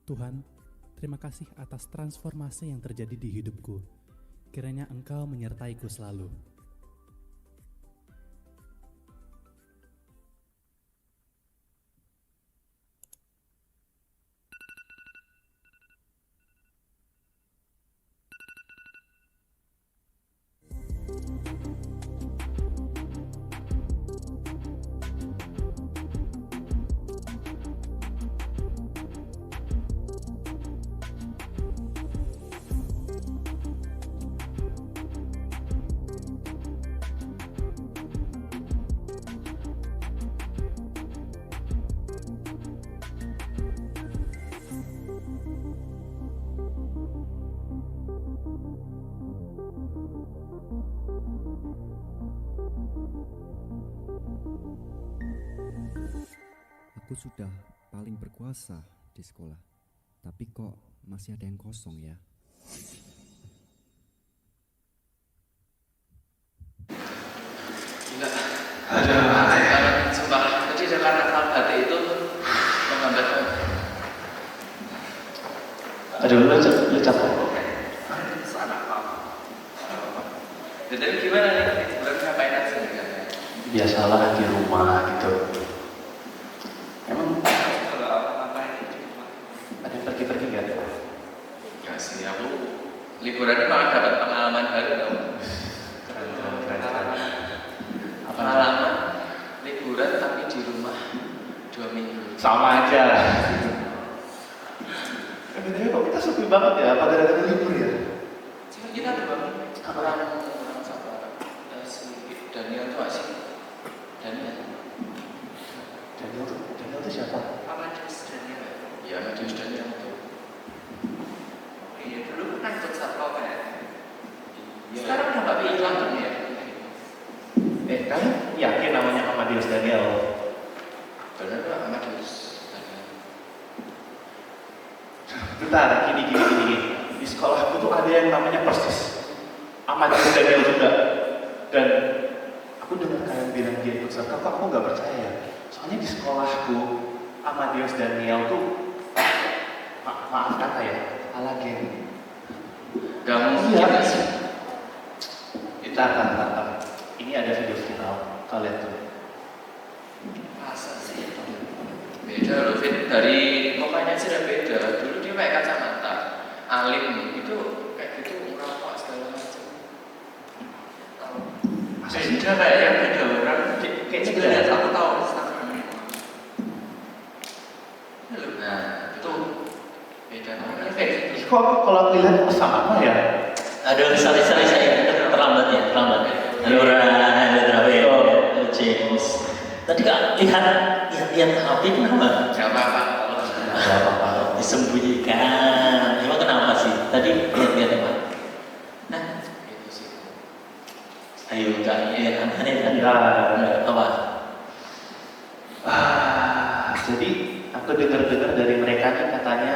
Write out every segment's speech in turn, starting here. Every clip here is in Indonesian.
Tuhan, terima kasih atas transformasi yang terjadi di hidupku. Kiranya Engkau menyertaiku selalu. Aku sudah paling berkuasa di sekolah, tapi kok masih ada yang kosong ya? Enggak. Ada sumpah. Jadi karena batik itu menggambarkan. Aduh, lu capek kok. Salah apa? Jadi gimana nih? Belum ngapain aja kan? Biasalah di rumah gitu. Emang Kalau ngapain di rumah? ada yang pergi-pergi nggak? Enggak sih, aku liburan malah dapat pengalaman baru tau. Keren. Pengalaman liburan tapi di rumah 2 minggu. Sama aja. Sebenarnya kok kita sepi banget ya? Apa gara-gara libur ya? Cuma kita doang. Orang sabar. Si Daniel tuh asik. Daniel tuh siapa? Amadius Daniel. Iya, Amadius Daniel tuh. Iya, dulu kan ikut satpol kan. Sekarang udah nggak hilang kan ya? Kalian yakin namanya Amadius Daniel? Benar nggak Amadius Daniel? Bentar, gini. Di sekolahku tuh ada yang namanya persis Amadius Daniel juga. Dan aku dengar kalian bilang dia ikut serta, kok aku nggak percaya. Soalnya di sekolahku Amadius Daniel tuh maaf kata ya, ala geng. Gak mungkin sih. Bentar. Ini ada video viral, kalian tuh. Masa sih? Beda loh, Fit. Dari mukanya sih udah beda. Dulu dia pakai kacamata, alim itu kayak gitu ngerokok segala macam. Beda kayaknya, beda orang. Kayaknya beda. lihat aku tahu Instagram. Nah, itu beda namanya kayak gitu. Kok kalau dilihat sama ya? Aduh, sorry saya terlambat. Halo James. Tadi kak lihat HP kenapa? Gak apa-apa. Gak apa-apa. Disembunyikan. Emang kenapa sih? Tadi lihat apa? Nah, itu sih. Ayo kak, lihat aneh tadi. Nah. Apa? Jadi aku dengar dari mereka nih katanya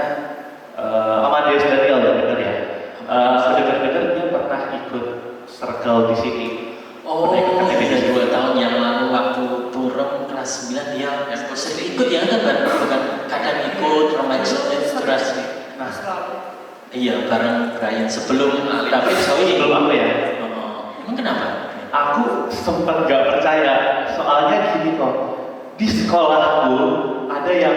Amadius Daniel ya, bener ya? Aku dengar dia pernah ikut circle di sini. Oh, beda 2 tahun yang lalu waktu turun kelas 9 dia sering ikut ya kan, bukan kadang ikut remaja terus. Nah, Iya, bareng Brian sebelum David Sawi. belum apa ya? Emang kenapa? Aku sempat gak percaya, soalnya gini kok, di sekolahku ada yang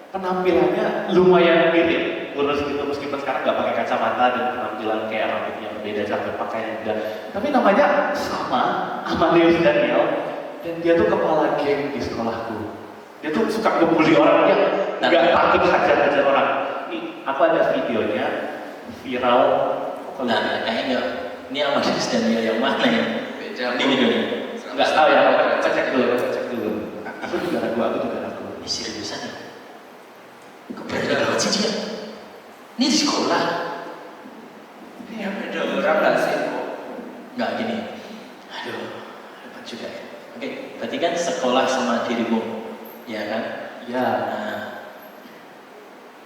penampilannya lumayan mirip, lurus gitu meskipun sekarang gak pakai kacamata dan penampilan kayak rambutnya berbeda sampai pakaian juga. Tapi namanya sama, Amadius Daniel, dan dia tuh kepala geng di sekolahku. Dia tuh suka ngebully orang yang gak takut hajar-hajar orang. Nih, aku ada videonya viral. Nah, kayaknya ini Amadius Daniel yang mana ya? Beda. Ini videonya. Nggak tahu ya, kita cek dulu. Aku juga ragu. Ini seriusan ya? Keberanian banget sih dia. Ini di sekolah. Ini yang beda orang nggak sih? Nggak gini. Aduh, hebat juga ya. Oke, berarti kan sekolah sama dirimu, ya kan? Ya. Nah,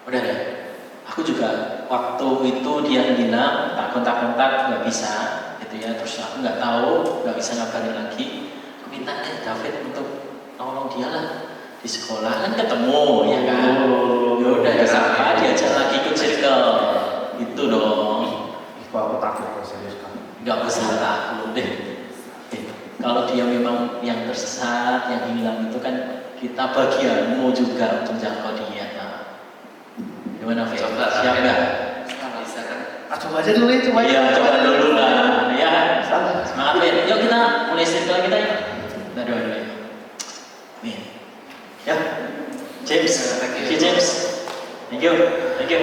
udah deh. Aku juga waktu itu dia bilang tak kontak nggak bisa, gitu ya. Terus aku nggak tahu, nggak bisa ngabarin lagi. Aku minta David untuk nolong dia lah. di sekolah kan ketemu ya kan. Ya udah iya. SMA diajak lagi ikut circle. Itu dong. Itu aku takut kalau serius kan. Enggak usah takut deh. Kalau dia memang yang tersesat, yang hilang itu kan kita bagianmu juga untuk jangkau dia. Gimana Fit? Coba Siap nggak? Bisa kan? Coba aja dulu ya, coba. Iya, coba dulu lah. Ya, semangat Fit. Yuk kita mulai circle kita ya. Nah, doa dulu ya. Amin. Ya, James. Thank you James. Thank you. Thank you.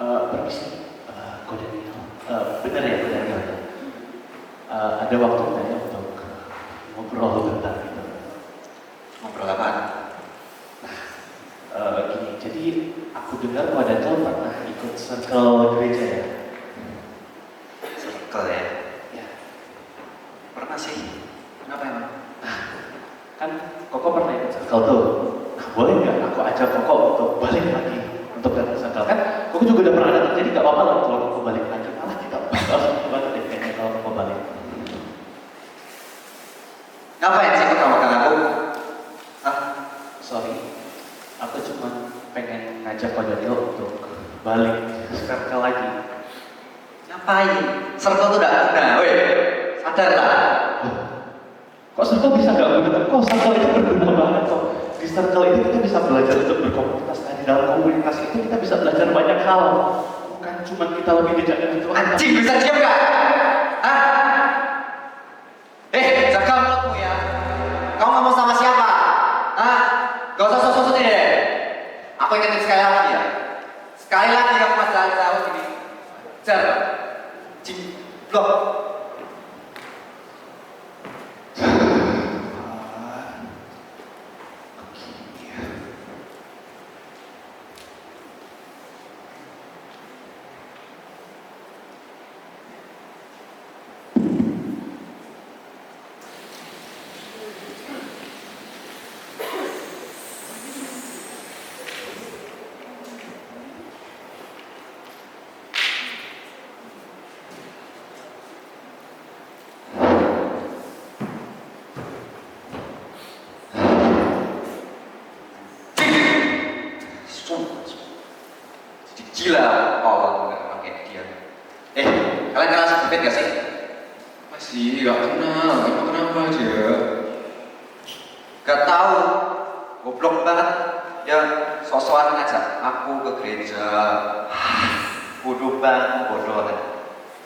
Permisi, Ko Daniel. Bener ya, Ko Daniel. Ada waktu tanya untuk ngobrol bentar gitu. Ngobrol apa? Gini, jadi aku dengar Ko Daniel pernah ikut circle gereja ya? Circle ya? Ya. Pernah sih. Kenapa emang? Kan Koko pernah ikut circle tuh. Nah, boleh nggak aku ajak Koko untuk balik lagi untuk datang circle? Kan Koko juga udah pernah datang, jadi nggak apa-apa lah kalau Koko balik lagi. Malah kita bakal banget deh kayaknya kalau Koko balik. Ngapain sih makan aku? Hah? Sorry, aku cuma pengen ngajak Ko Daniel untuk balik circle lagi. Ngapain? Circle tuh udah guna, weh. Sadar lah. Kok circle bisa nggak guna? Kok circle itu berguna banget kok. Di circle itu kita bisa belajar untuk berkomunitas. Nah, di dalam komunitas itu kita bisa belajar banyak hal. Bukan cuma kita lebih dekat dengan Tuhan. Anjing, bisa diam gak? Hah? Jaga mulutmu ya. Kau ngomong sama siapa? Hah? Gak usah sosok ini deh. Aku ingetin sekali lagi ya. Sekali lagi kamu masih tahu gini. Jangan. Blok. Gila, Allah nggak pakai dia. Kalian kenal si David gak sih? Masih gak kenal. Emang kenapa aja? Gak tahu. Goblok banget. Ya sosokan ngajak aku ke gereja. Bodoh banget, bodoh kan.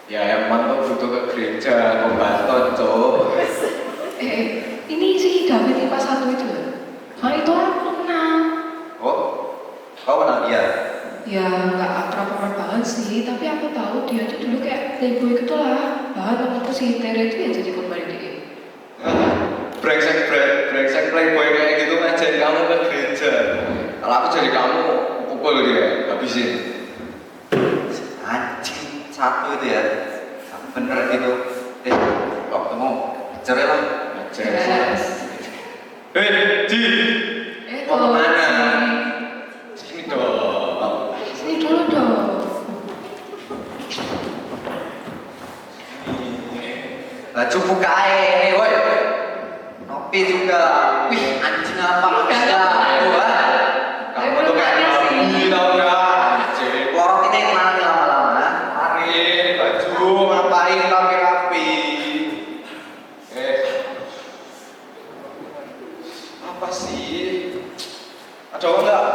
Ya emang lo butuh ke gereja, pembantu cowok. Ini si David IPA 1 itu loh. Soalnya itu aku kenal. Oh, kau kenal dia? Ya nggak akrab banget sih, tapi aku tahu dia tuh dulu kayak playboy gitu lah. Bahkan temanku si Tere itu ya jadi korban dia. Brengsek playboy kayak gitu ngajarin kamu ke gereja. Kalau aku jadi kamu, pukul dia, habisin. Anjing, satu itu ya. Bener gitu. Kalau ketemu, cerai lah. Cerai. Ji! Mau kemana? Sini dong. Sini dulu dong. Baju buka woi. Nopi juga. Wih, anjing apa? Kamu tuh kayak babi tau gak? Anjing. Lorok ini kemana nih lama-lama? Tarik baju, ngapain rapi-rapi? Apa sih? Ada orang gak?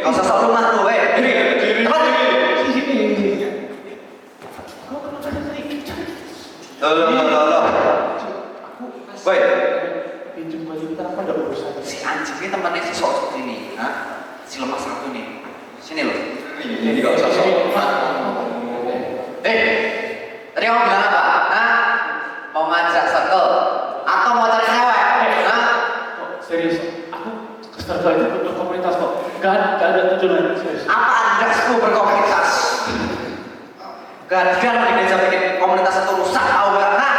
Gak usah sok rumah tuh, weh. Kiri. Cepat. Sini. Kamu kenapa tadi? Loh. Woi, pinjam baju kita apa ada urusan? si anjing ini temannya si sok ini, hah? Si lemas satu nih. Sini loh. Ini gak usah sok. Tadi kamu bilang apa? Hah? Mau ngajak circle atau mau cari cewek? Hah? Oh, serius, aku ke circle itu bentuk komunitas kok. Gak ada tujuan serius. Apa andasku berkomunitas? Gak bikin komunitas itu rusak, tau gak? Hah?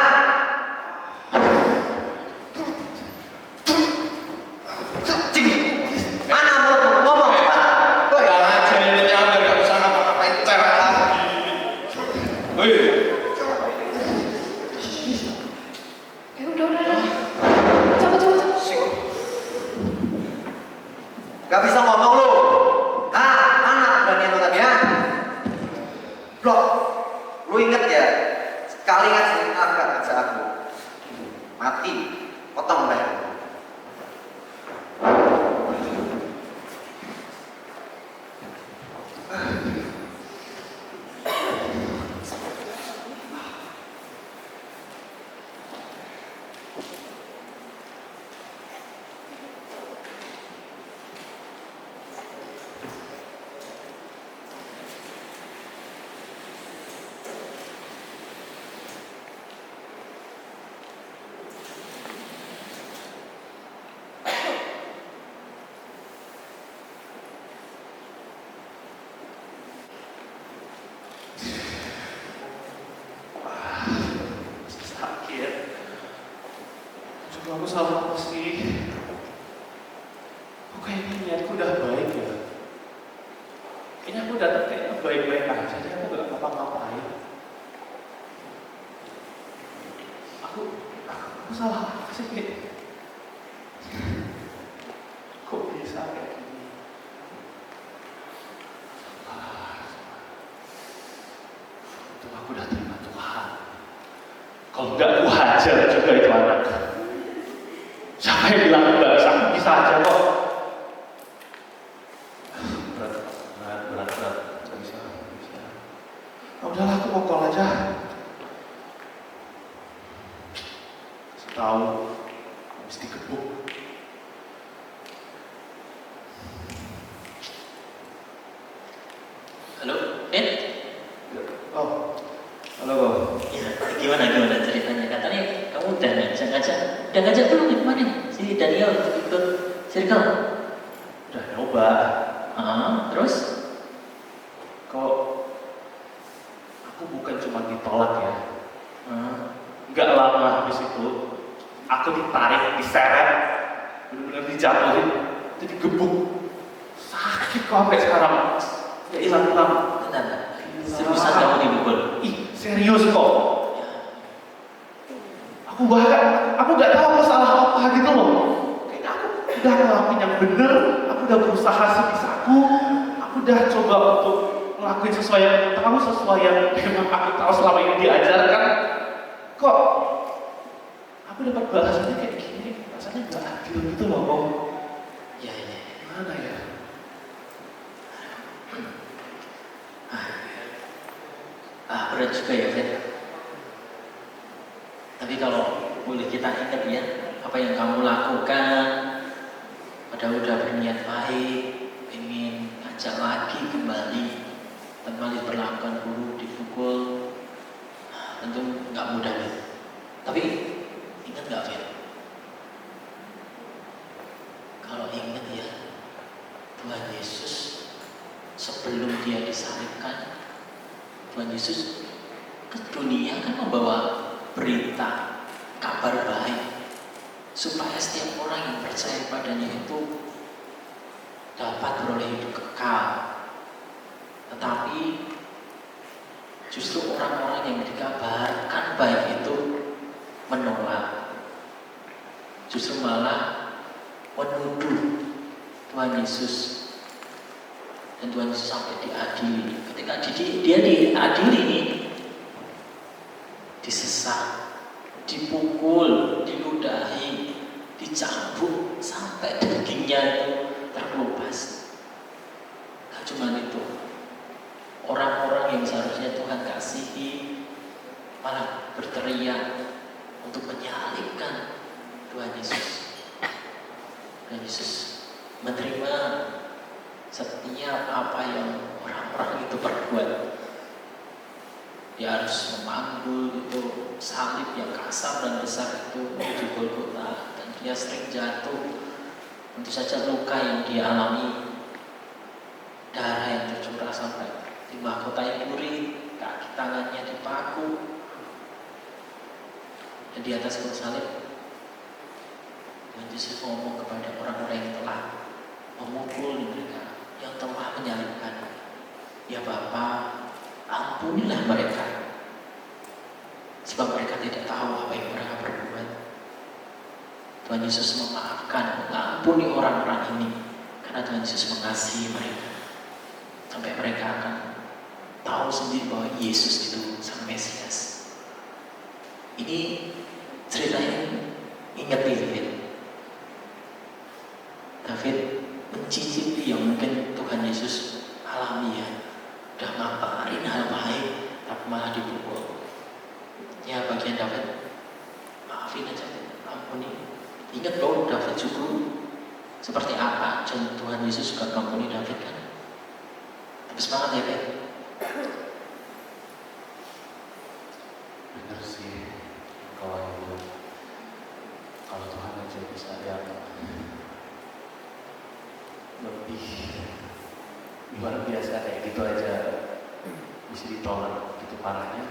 Mana mulutmu? Ngomong cepat. Woi. Jangan aja ini biar gak usah ngapa-ngapain cewek lagi. Woi. Udah. Cepet. Gak bisa ngomong lu. Hah? Mana beranian lu tadi, ha? Blok. Lu inget ya? Sekali ngajak aku. Mati. Potong leher. Sakit. Coba aku salah apa sih? Kok kayaknya niatku udah baik ya? Kayaknya aku datang kayaknya baik-baik aja, jadi aku gak ngapa-ngapain. Aku salah apa sih? Kok bisa kayak gini? Untung aku udah terima Tuhan. Kalau enggak, aku hajar juga itu anak. Siapa yang bilang enggak bisa aja kok. Berat. Gak bisa. Nah, udahlah, aku mau call aja. Tahu, mesti gebuk. Halo, Den? Oh, Halo, Bang. Ya, gimana ceritanya? Katanya kamu udah ngajak belum nih kemarin? Si Daniel ikut circle. udah nyoba. Terus? Kok aku bukan cuma ditolak ya. Nggak lama habis itu, aku ditarik, diseret, benar-benar dijatuhin, jadi gebuk. Sakit kok sampai sekarang. Ya hilang-hilang. Bentar. Seriusan kamu dibukul? Ih, serius kok. Aku nggak tahu aku salah apa gitu loh. Kayaknya aku udah ngelakuin yang bener, aku udah berusaha sebisaku, aku udah coba untuk ngelakuin sesuai yang aku tahu, sesuai yang memang aku tahu selama ini diajarkan. Kok aku dapat balasannya kayak gini? Rasanya nggak adil gitu loh, Om. Iya. Mana ya? Berat juga ya, Fit. Tapi kalau boleh kita ingat ya, apa yang kamu lakukan, padahal udah berniat baik, ingin ngajak lagi kembali diperlakukan buruk, dipukul, tentu nggak mudah, Fit. Tapi ingat nggak, Fit? Kalau ingat ya, Tuhan Yesus sebelum dia disalibkan, Tuhan Yesus ke dunia kan membawa berita, kabar baik, supaya setiap orang yang percaya padanya itu dapat beroleh hidup kekal. Tetapi justru orang-orang yang dikabarkan baik itu menolak, justru malah menuduh Tuhan Yesus. Dan Tuhan Yesus sampai diadili. Ketika dia diadili nih, disesak, dipukul, diludahi, dicambuk sampai dagingnya itu terkelupas. cuman itu. Orang-orang yang seharusnya Tuhan kasihi malah berteriak untuk menyalibkan Tuhan Yesus. Tuhan Yesus menerima setiap apa yang orang-orang itu perbuat. Dia harus memanggul itu salib yang kasar dan besar itu di Golgota, dan dia sering jatuh. Tentu saja luka yang dia alami, darah yang tercurah sampai di mahkota yang duri, kaki tangannya dipaku, dan di atas kayu salib Tuhan Yesus ngomong kepada orang-orang yang telah memukul mereka, yang telah menyalibkan, ya Bapa, ampunilah mereka, sebab mereka tidak tahu apa yang mereka perbuat. Tuhan Yesus memaafkan, mengampuni orang-orang ini karena Tuhan Yesus mengasihi mereka, sampai mereka akan tahu sendiri bahwa Yesus itu Sang Mesias. Ini ceritanya ingat David. David mencicipi yang mungkin Tuhan Yesus alami ya. Udah ngapain hal baik tapi malah dipukul. Ya bagian David, maafin aja, ampuni. Ingat bahwa David juga seperti apa, dan Tuhan Yesus juga mengampuni David kan. Tapi semangat ya Ben. Bener sih, kalau Tuhan aja bisa yang lebih luar biasa kayak gitu aja bisa ditolak gitu parahnya,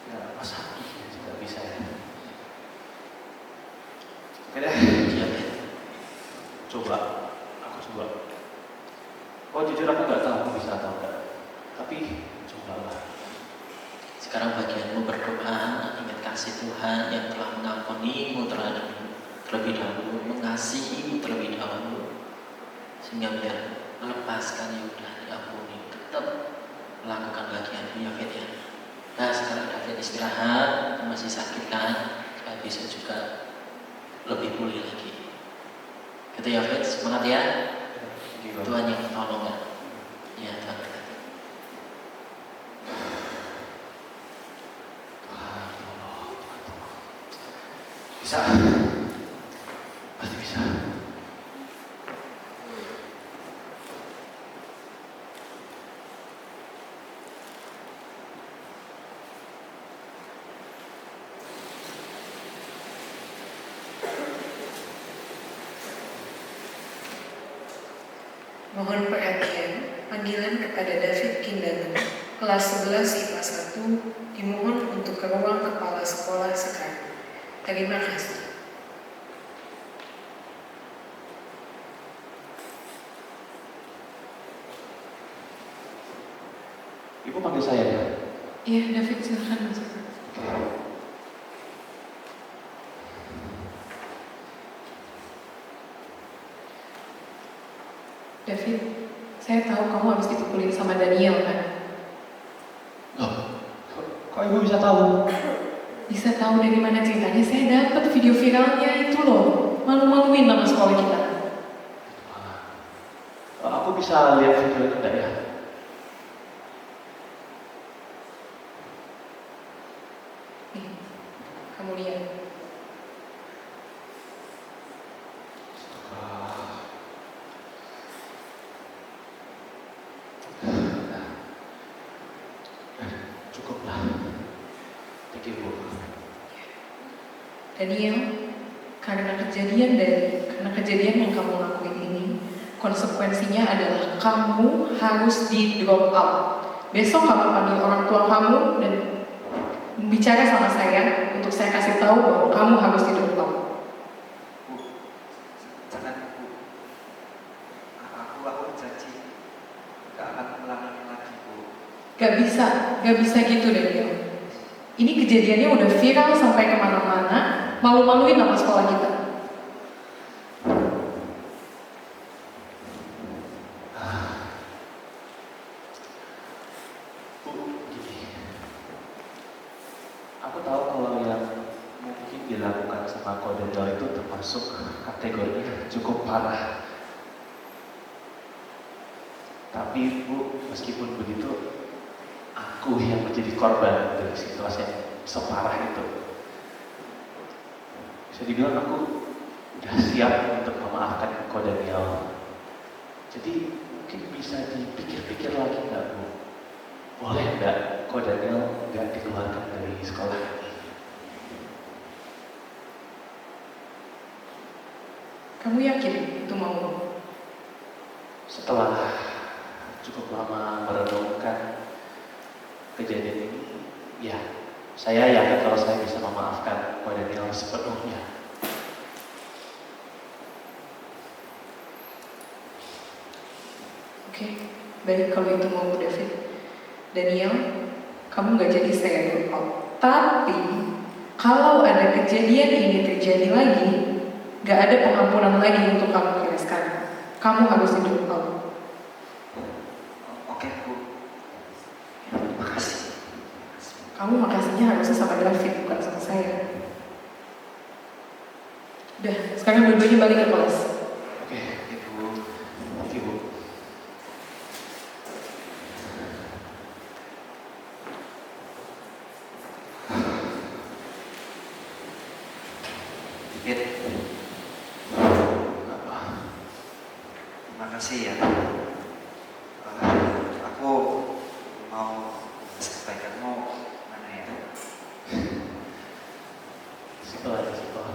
ya masa iya juga bisa ya. Oke deh, Iya Ben. aku coba. Oh jujur aku nggak tahu aku bisa atau enggak, tapi cobalah. Sekarang bagianmu berdoa, ingat kasih Tuhan yang telah mengampunimu terlebih dahulu, mengasihimu terlebih dahulu, sehingga biar melepaskan ya udah diampuni, tetap melakukan bagianmu ya Fit ya. Nah sekarang David istirahat, masih sakit kan, supaya bisa juga lebih pulih lagi. Gitu ya Fit, semangat ya. Tuhan yang menolong kan. Ya Tuhan. Bisa, pasti bisa. Mohon perhatian, panggilan kepada David Kindangan, kelas 11 IPA 1, dimohon untuk ke ruang kepala sekolah sekarang. Terima kasih. Ibu panggil saya ya? Iya, David silakan masuk. David, saya tahu kamu habis dipukulin sama Daniel kan? Loh, kok ibu bisa tahu? Bisa tahu dari mana ceritanya? Saya dapat video viralnya itu loh. Malu-maluin nama sekolah kita. Aku bisa lihat video itu enggak ya? Nih, kamu lihat. Cukuplah. Thank you, Bu. Daniel, karena kejadian yang kamu lakuin ini, konsekuensinya adalah kamu harus di drop out. Besok kamu panggil orang tua kamu dan bicara sama saya untuk saya kasih tahu bahwa kamu harus di drop out. Bu, jangan Bu. Aku janji gak akan mengulangi lagi Bu. Gak bisa gitu Daniel. Ini kejadiannya udah viral sampai kemana-mana, malu-maluin nama sekolah kita. Bu, gini. Aku tahu kalau yang mungkin dilakukan sama Kodendel itu termasuk kategorinya cukup parah. Tapi Bu, meskipun begitu, aku yang menjadi korban dari situasi yang separah itu. Bisa dibilang aku udah siap untuk memaafkan Ko Daniel. Jadi mungkin bisa dipikir-pikir lagi nggak Bu? Boleh nggak Ko Daniel nggak dikeluarkan dari sekolah ini? Kamu yakin itu mau? Setelah cukup lama merenungkan kejadian ini, ya saya yakin kalau saya bisa memaafkan Ko Daniel sepenuhnya. Oke, baik kalau itu mau David. Daniel, kamu nggak jadi saya drop out. Tapi kalau ada kejadian ini terjadi lagi, nggak ada pengampunan lagi untuk kamu mulai sekarang. Kamu harus di drop out. Oke, Bu. Makasih. Kamu makasihnya harusnya sama David, bukan sama saya. Udah, sekarang dua-duanya balik ke kelas. Oke, Ibu. Oke, Bu. Dit, Apa? makasih ya. Aku mau kebaikanmu mana ya? Simpel aja, simpel.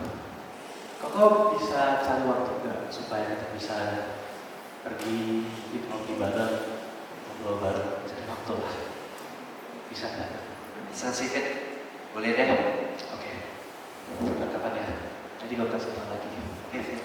Kok bisa cari waktu nggak supaya kita bisa pergi ngopi bareng, ngobrol bareng, cari waktu lah. Bisa nggak? Bisa sih, Dit. Boleh deh. Oke. Kapan ya? Jadi gue kasih tahu lagi. Oke, Dit.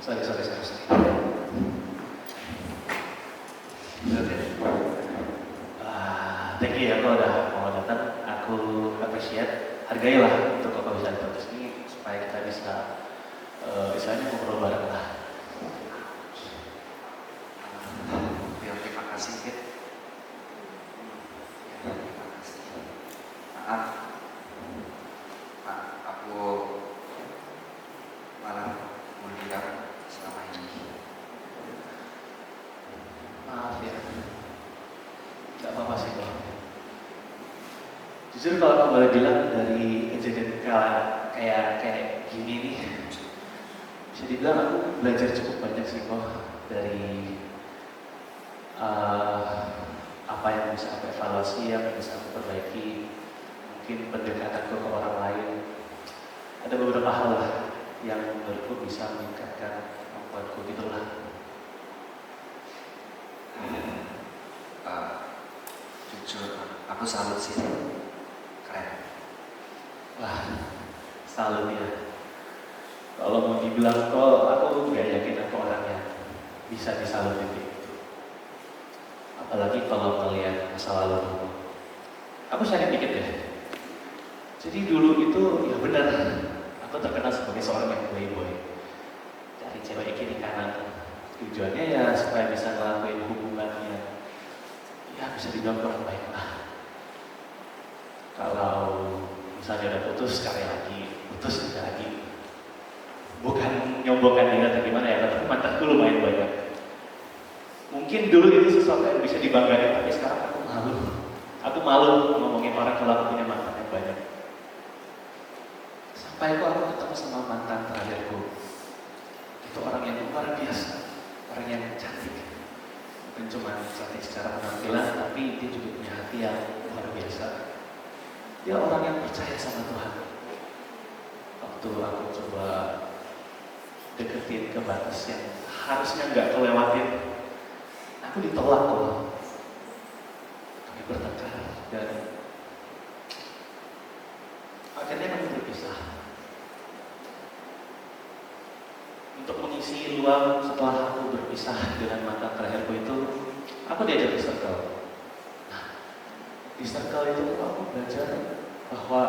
Sorry. Thank you ya kalau udah mau datang. Aku appreciate. Hargailah untuk kau bisa datang ke sini supaya kita bisa istilahnya ngobrol bareng lah. Ya, terima kasih, Dit. Terima kasih. Maaf. Aku malah mendiam selama ini. Maaf ya. Gak apa-apa sih Bang. Jujur kalau kamu boleh bilang dari kejadian kayak gini nih, bisa dibilang aku belajar cukup banyak sih kok dari apa yang bisa aku evaluasi, yang bisa aku perbaiki, mungkin pendekatanku ke orang lain. Ada beberapa hal lah yang menurutku bisa meningkatkan kemampuanku gitu lah. Jujur, aku salut sih. Keren. Wah, salut ya. Kalau mau dibilang kok, aku nggak yakin aku orang yang bisa disalutin gitu. Apalagi kalau melihat masa lalu aku. Aku sharing dikit deh. Jadi dulu itu ya benar, aku terkenal sebagai seorang yang playboy. Cari cewek kiri kanan. Tujuannya ya supaya bisa ngelakuin hubungan yang ya bisa dibilang kurang baik lah. Kalau misalnya udah putus sekali lagi, putus sekali lagi. Bukan nyombongkan diri atau gimana ya, tapi mantanku lumayan banyak. Mungkin dulu itu sesuatu yang bisa dibanggakan, tapi sekarang aku malu. Aku malu ngomongin orang kalau aku punya mantan yang banyak. Sampai aku ketemu sama mantan terakhirku. itu orang yang luar biasa, orang yang cantik. Bukan cuma cantik secara penampilan, tapi dia juga punya hati yang luar biasa. Dia orang yang percaya sama Tuhan. Waktu aku coba deketin ke batas yang harusnya nggak kelewatin, aku ditolak loh. Kami bertengkar dan akhirnya kami berpisah. Untuk mengisi luang setelah aku berpisah dengan mantan terakhirku itu, aku diajak di circle. Nah, di circle itu aku belajar bahwa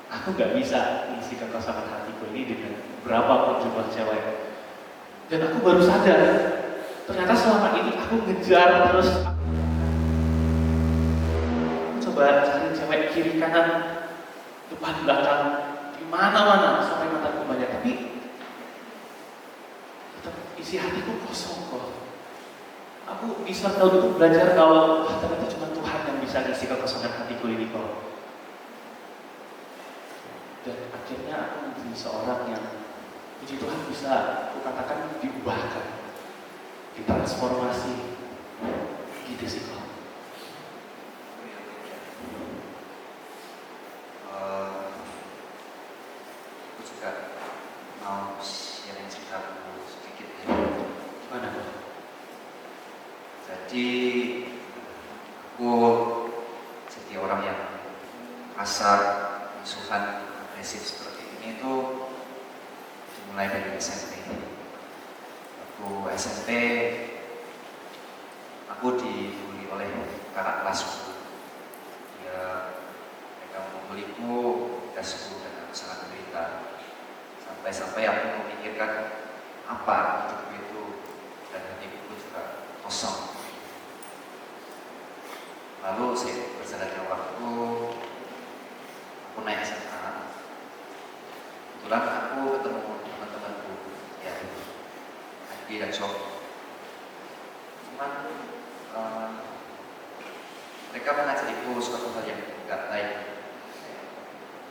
aku gak bisa mengisi kekosongan hatiku ini dengan berapapun jumlah cewek. Dan aku baru sadar, ternyata selama ini aku ngejar terus. Aku coba cari cewek kiri kanan, depan belakang, di mana-mana sampai mataku banyak, tapi tetap isi hatiku kosong kok. Aku bisa tahu itu belajar kalau ternyata cuma Tuhan yang bisa ngisi kekosongan hatiku ini kok. Dan akhirnya aku menjadi seorang yang puji Tuhan bisa aku katakan diubahkan, ditransformasi, gitu sih kok. Aku juga mau sharing ceritaku sedikit ya. Gimana kok? Jadi aku jadi orang yang kasar, musuhan, agresif seperti ini itu dimulai dari SMP. Waktu SMP aku dibully oleh kakak kelasku. Mereka membuliku, dasku, dan aku sangat menderita. Sampai-sampai aku memikirkan apa hidupku itu, dan hatiku juga kosong. Lalu saya berjalannya waktu, aku naik SMA. Kebetulan aku ketemu teman-temanku, ya, Adi dan Sof. Cuman mereka mengajariku suatu hal yang tidak baik.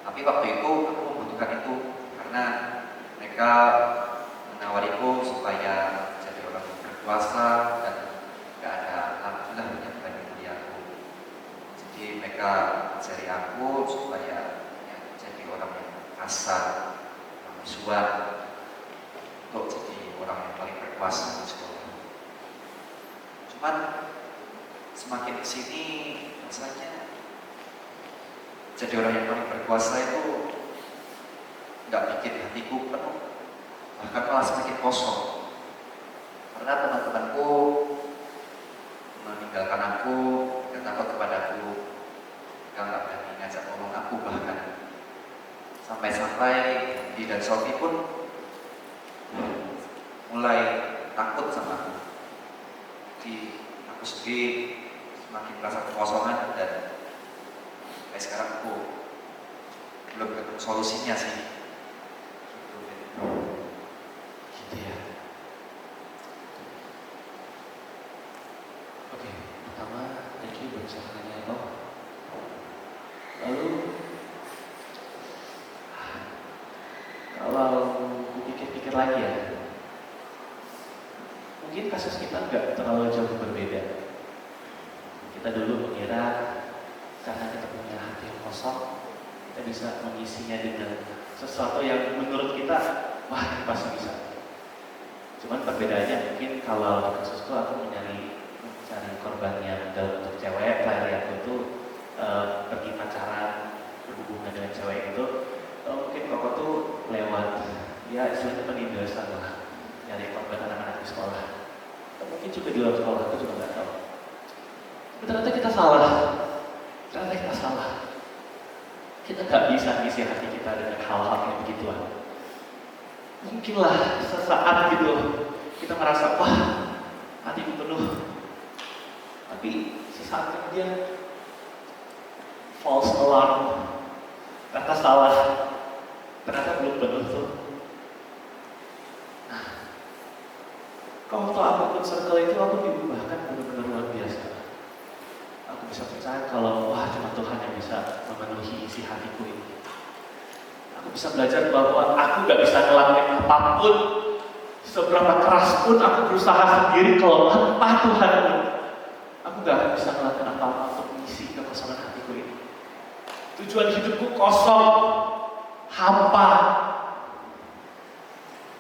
Tapi waktu itu aku membutuhkan itu karena mereka menawariku supaya jadi orang yang berkuasa dan tidak ada alhamdulillah yang berani mulia aku. Jadi mereka mengajari aku supaya ya, jadi orang yang kasar, visual, untuk jadi orang yang paling berkuasa di sekolah. Cuman semakin kesini rasanya jadi orang yang paling berkuasa itu nggak bikin hatiku penuh, bahkan malah semakin kosong. Karena teman-temanku meninggalkan aku dan takut kepadaku, mereka nggak berani ngajak ngomong aku bahkan. Sampai-sampai Di dan Sofi pun mulai takut sama aku. Jadi aku sendiri semakin merasa kekosongan dan sampai sekarang aku belum ketemu solusinya sih. Gitu ya. Oke, pertama thank you buat sarannya itu. Lalu kalau pikir-pikir lagi ya, mungkin kasus kita nggak terlalu jauh berbeda. Kita dulu mengira karena kita punya hati yang kosong, kita bisa mengisinya dengan sesuatu yang menurut kita, wah ini pasti bisa. Cuman perbedaannya mungkin kalau di kasusku aku mencari korban yang dalam bentuk cewek, pelarianku itu pergi pacaran, berhubungan dengan cewek itu, mungkin koko tuh lewat, ya istilahnya penindasan lah, nyari korban anak-anak di sekolah. Atau mungkin juga di luar sekolah, aku juga nggak tahu. Tapi ternyata kita salah. Kita nggak bisa ngisi hati kita dengan hal-hal yang begituan. Mungkinlah sesaat gitu kita merasa wah hatiku penuh, tapi sesaat kemudian false alarm, ternyata salah, ternyata belum penuh tuh. Nah, kalau aku ikut circle itu aku diubahkan benar-benar luar biasa. Aku bisa percaya kalau wah cuma Tuhan yang bisa memenuhi isi hatiku ini. Aku bisa belajar bahwa aku gak bisa ngelakuin apapun Seberapa keras pun aku berusaha sendiri, kalau tanpa Tuhan pun, aku gak akan bisa melakukan apa-apa untuk mengisi kekosongan hatiku ini. Tujuan hidupku kosong, hampa.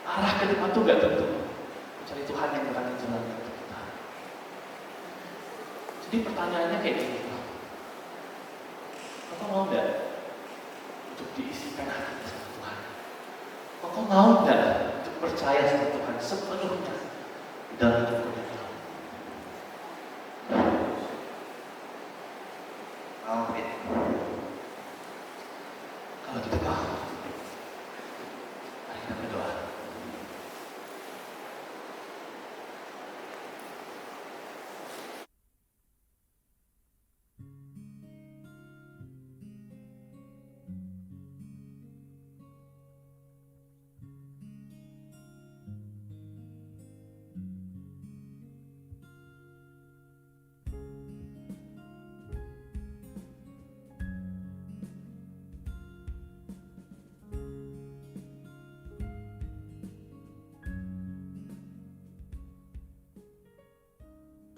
Arah ke depan tuh gak tentu. Mencari Tuhan yang berani jalan untuk kita. Jadi pertanyaannya kayak gini, Kau mau gak untuk diisikan hati sama Tuhan? Kau mau gak untuk percaya sama Tuhan sepenuhnya di dalam hidupku ini? Mau, Fit. Kalau gitu kau, mari kita berdoa.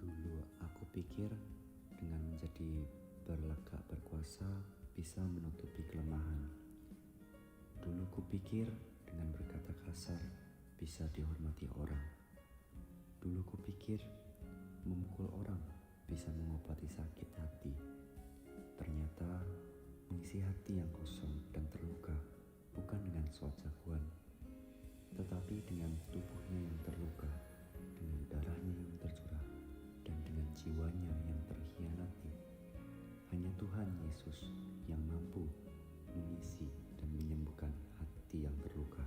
Dulu aku pikir dengan menjadi berlagak berkuasa bisa menutupi kelemahan. Dulu kupikir dengan berkata kasar bisa dihormati orang. Dulu kupikir memukul orang bisa mengobati sakit hati. Ternyata mengisi hati yang kosong dan terluka bukan dengan suat jagoan, tetapi dengan tubuhnya yang terluka, dengan darahnya yang tercurah, dan dengan jiwanya yang terhianati. Hanya Tuhan Yesus yang mampu mengisi dan menyembuhkan hati yang terluka.